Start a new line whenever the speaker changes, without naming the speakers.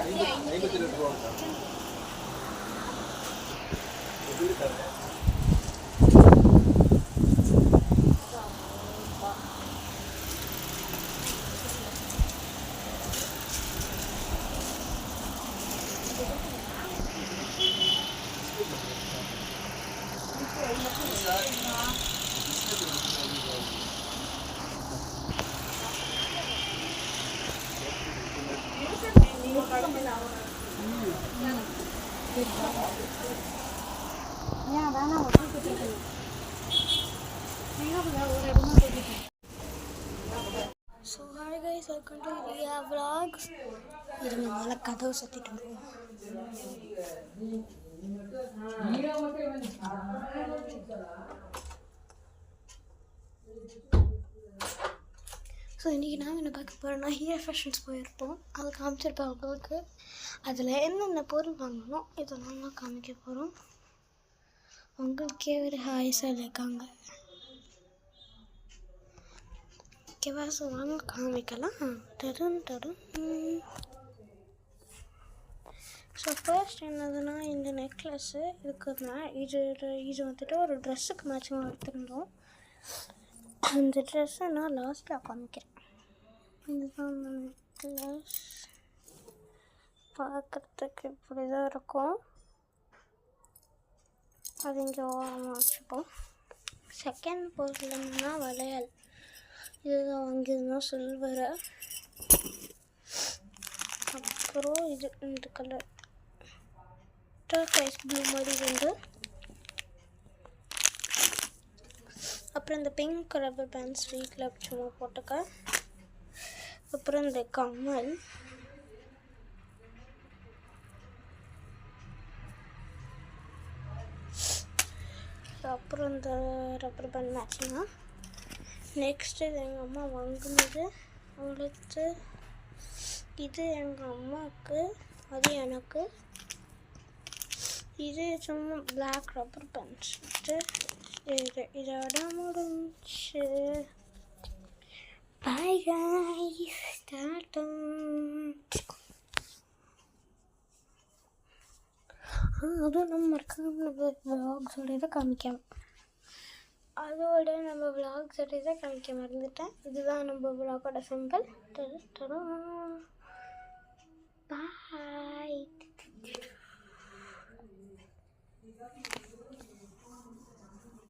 So hi guys, welcome to Ria Vlogs. இருங்க மேலே கதவு சத்திட்டு வருவோம். ஸோ இன்றைக்கி நாங்கள் என்ன பார்க்க போகிறோன்னா ஹியர் ஃபேஷன்ஸ் போயிருப்போம். அது காமிச்சிருப்பேன் உங்களுக்கு. அதில் என்னென்ன பொருள் வாங்கணும் இதெல்லாம் தான் காமிக்க போகிறோம். உங்களுக்கே ஒரு ஹாய்ஸாக இருக்காங்க. ஓகேவா? ஸோ வாங்க காமிக்கலாம். தரும் தரும். ஸோ ஃபர்ஸ்ட் என்னதுன்னா இந்த நெக்லஸ்ஸு இருக்குதுன்னா இது வந்துட்டு ஒரு ட்ரெஸ்ஸுக்கு மேட்சிங்காக எடுத்துருந்தோம். அந்த ட்ரெஸ்ஸை நான் லாஸ்ட்டாக காமிக்கிறேன். இதுதான் அந்த நெக்லஸ். பார்க்குறதுக்கு இப்படி தான் இருக்கும். அது இங்கே ஓரமாக வச்சுப்போம். செகண்ட் பொருள் என்னன்னா வளையல். இதுதான் வாங்கியிருந்தோம், சில்வரை. அப்புறம் இது இந்த கலர் டர்கைஸ் ப்ளூ மாதிரி வந்து. அப்புறம் இந்த பிங்க் ரப்பர் பேண்ட் ஸ்ட்ரீட்டில் சும்மா போட்டுக்க. அப்புறம் இந்த கம்மல். அப்புறம் இந்த ரப்பர் பேண்ட் மேட்சிங்கா. நெக்ஸ்ட்டு இது எங்கள் அம்மா வாங்கினது. அவளுக்கு இது எங்கள் அம்மாவுக்கு, அது எனக்கு. இது சும்மா பிளாக் ரப்பர் பேண்ட் ஷீட்டு. இதோட முடிஞ்சு. Bye guys, ta-ta. அதுவும் நம்ம மறக்காம விளாக்ஸோட இதை காமிக்காம காமிக்க மறந்துட்டேன். இதுதான் நம்ம விளாகோட சிம்பிள். பாய்.